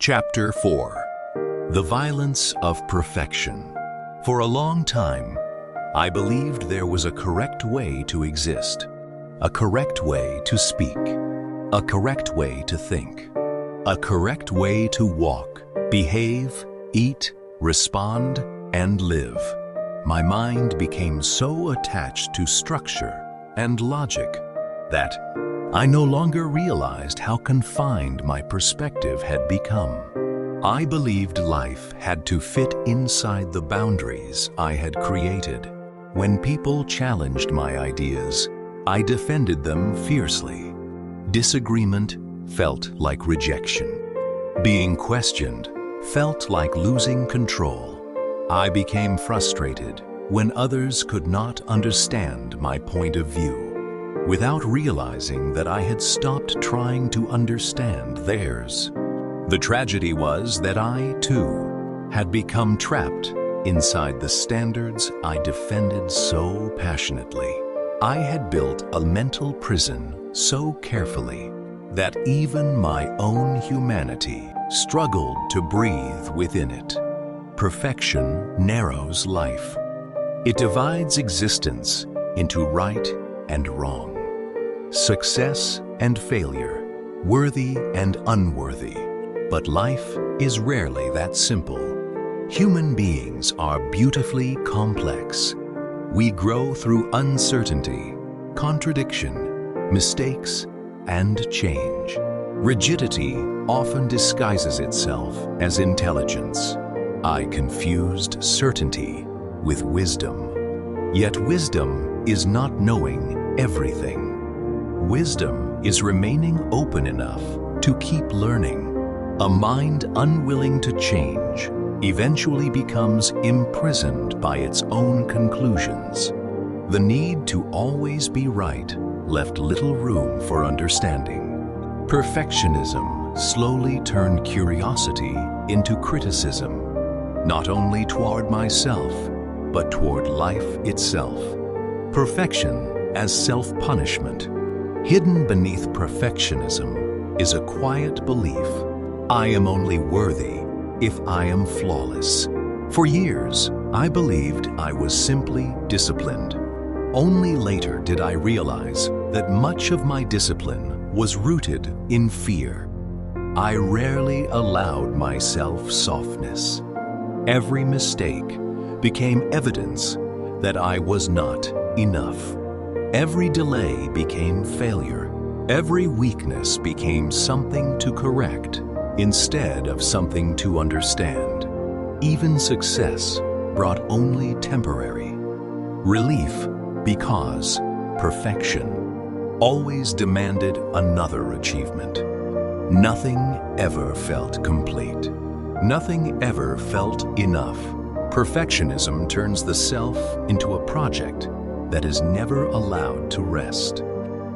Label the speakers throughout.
Speaker 1: Chapter 4. The Violence of Perfection. For a long time, I believed there was a correct way to exist, a correct way to speak, a correct way to think, a correct way to walk, behave, eat, respond, and live. My mind became so attached to structure and logic that I no longer realized how confined my perspective had become. I believed life had to fit inside the boundaries I had created. When people challenged my ideas, I defended them fiercely. Disagreement felt like rejection. Being questioned felt like losing control. I became frustrated when others could not understand my point of view, without realizing that I had stopped trying to understand theirs. The tragedy was that I, too, had become trapped inside the standards I defended so passionately. I had built a mental prison so carefully that even my own humanity struggled to breathe within it. Perfection narrows life. It divides existence into right and wrong, success and failure, worthy and unworthy. But life is rarely that simple. Human beings are beautifully complex. We grow through uncertainty, contradiction, mistakes, and change. Rigidity often disguises itself as intelligence. I confused certainty with wisdom. Yet wisdom is not knowing everything. Wisdom is remaining open enough to keep learning. A mind unwilling to change eventually becomes imprisoned by its own conclusions. The need to always be right left little room for understanding. Perfectionism slowly turned curiosity into criticism, not only toward myself, but toward life itself. Perfection as self-punishment. Hidden beneath perfectionism is a quiet belief: I am only worthy if I am flawless. For years, I believed I was simply disciplined. Only later did I realize that much of my discipline was rooted in fear. I rarely allowed myself softness. Every mistake became evidence that I was not enough. Every delay became failure. Every weakness became something to correct instead of something to understand. Even success brought only temporary relief because perfection always demanded another achievement. Nothing ever felt complete. Nothing ever felt enough. Perfectionism turns the self into a project that is never allowed to rest.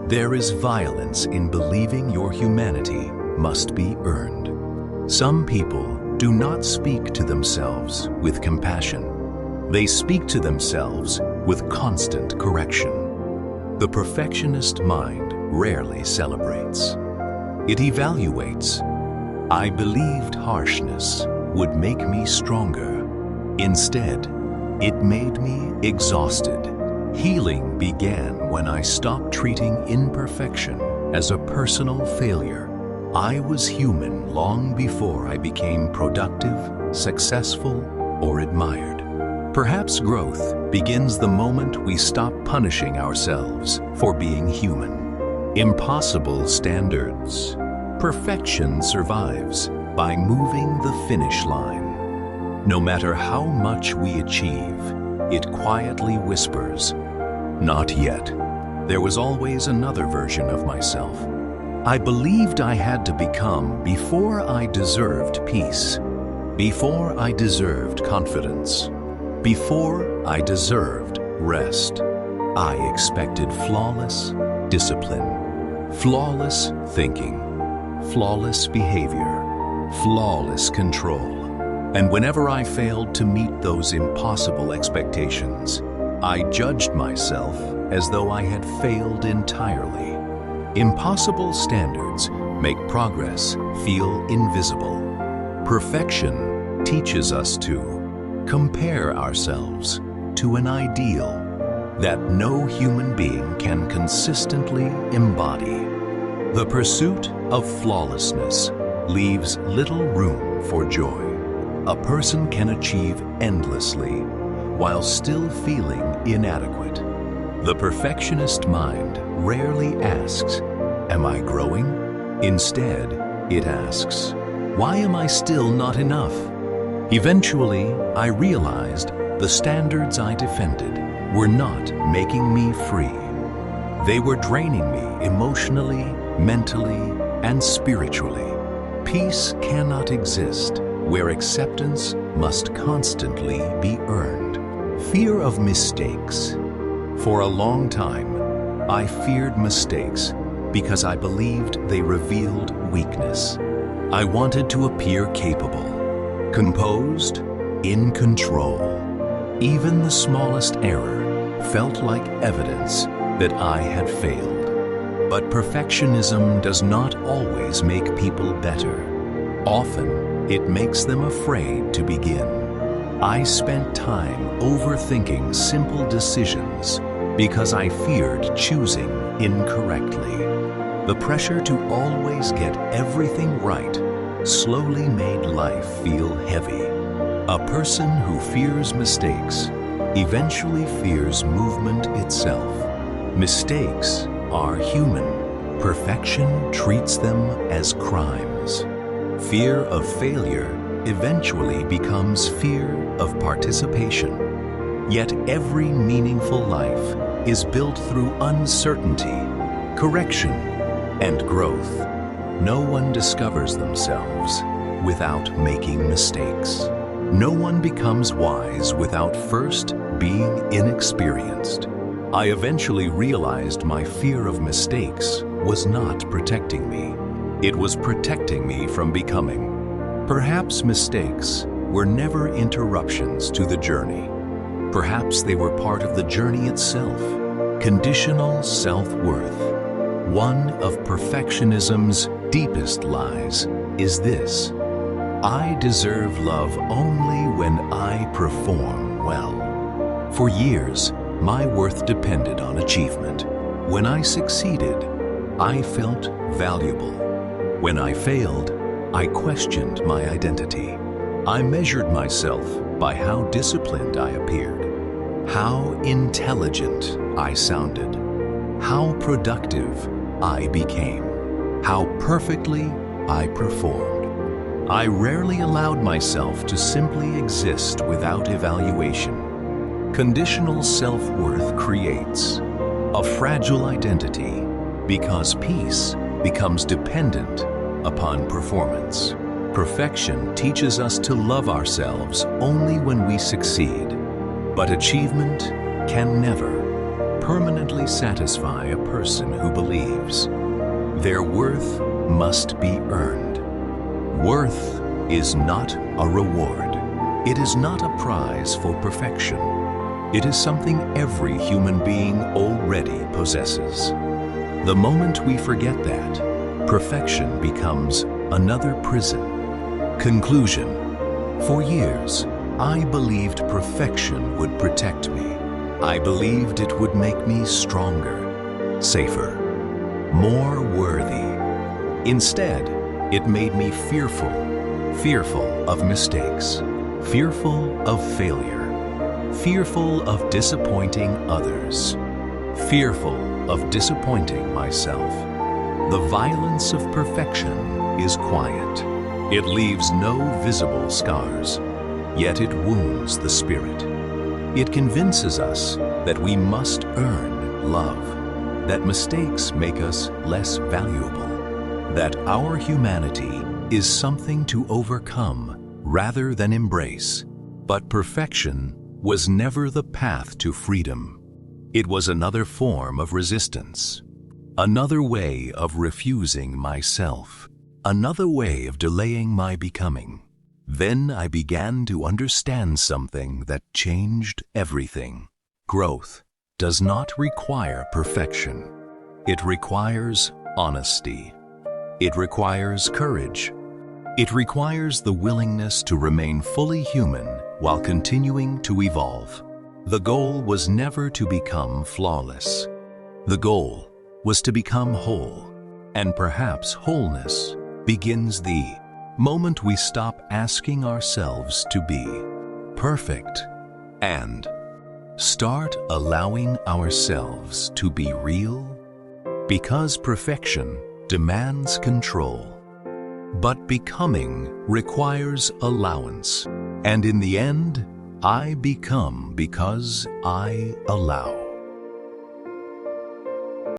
Speaker 1: There is violence in believing your humanity must be earned. Some people do not speak to themselves with compassion. They speak to themselves with constant correction. The perfectionist mind rarely celebrates. It evaluates. I believed harshness would make me stronger. Instead, it made me exhausted. Healing began when I stopped treating imperfection as a personal failure. I was human long before I became productive, successful, or admired. Perhaps growth begins the moment we stop punishing ourselves for being human. Impossible standards. Perfection survives by moving the finish line. No matter how much we achieve, it quietly whispers, "Not yet." There was always another version of myself. I believed I had to become before I deserved peace, before I deserved confidence, before I deserved rest. I expected flawless discipline, flawless thinking, flawless behavior, flawless control. And whenever I failed to meet those impossible expectations, I judged myself as though I had failed entirely. Impossible standards make progress feel invisible. Perfection teaches us to compare ourselves to an ideal that no human being can consistently embody. The pursuit of flawlessness leaves little room for joy. A person can achieve endlessly while still feeling inadequate. The perfectionist mind rarely asks, "Am I growing?" Instead, it asks, "Why am I still not enough?" Eventually, I realized the standards I defended were not making me free. They were draining me emotionally, mentally, and spiritually. Peace cannot exist where acceptance must constantly be earned. Fear of mistakes. For a long time, I feared mistakes because I believed they revealed weakness. I wanted to appear capable, composed, in control. Even the smallest error felt like evidence that I had failed. But perfectionism does not always make people better. Often, it makes them afraid to begin. I spent time overthinking simple decisions because I feared choosing incorrectly. The pressure to always get everything right slowly made life feel heavy. A person who fears mistakes eventually fears movement itself. Mistakes are human. Perfection treats them as crimes. Fear of failure eventually becomes fear of participation. Yet every meaningful life is built through uncertainty, correction, and growth. No one discovers themselves without making mistakes. No one becomes wise without first being inexperienced. I eventually realized my fear of mistakes was not protecting me. It was protecting me from becoming. Perhaps mistakes were never interruptions to the journey. Perhaps they were part of the journey itself. Conditional self-worth. One of perfectionism's deepest lies is this: I deserve love only when I perform well. For years, my worth depended on achievement. When I succeeded, I felt valuable. When I failed, I questioned my identity. I measured myself by how disciplined I appeared, how intelligent I sounded, how productive I became, how perfectly I performed. I rarely allowed myself to simply exist without evaluation. Conditional self-worth creates a fragile identity because peace becomes dependent upon performance. Perfection teaches us to love ourselves only when we succeed, but achievement can never permanently satisfy a person who believes their worth must be earned. Worth is not a reward. It is not a prize for perfection. It is something every human being already possesses. The moment we forget that, perfection becomes another prison. Conclusion. For years, I believed perfection would protect me. I believed it would make me stronger, safer, more worthy. Instead, it made me fearful of mistakes, fearful of failure, fearful of disappointing others, fearful of disappointing myself. The violence of perfection is quiet. It leaves no visible scars, yet it wounds the spirit. It convinces us that we must earn love, that mistakes make us less valuable, that our humanity is something to overcome rather than embrace. But perfection was never the path to freedom. It was another form of resistance, another way of refusing myself, another way of delaying my becoming. Then I began to understand something that changed everything. Growth does not require perfection. It requires honesty. It requires courage. It requires the willingness to remain fully human while continuing to evolve. The goal was never to become flawless. The goal was to become whole, and perhaps wholeness begins the moment we stop asking ourselves to be perfect and start allowing ourselves to be real. Because perfection demands control, but becoming requires allowance. And in the end, I become because I allow.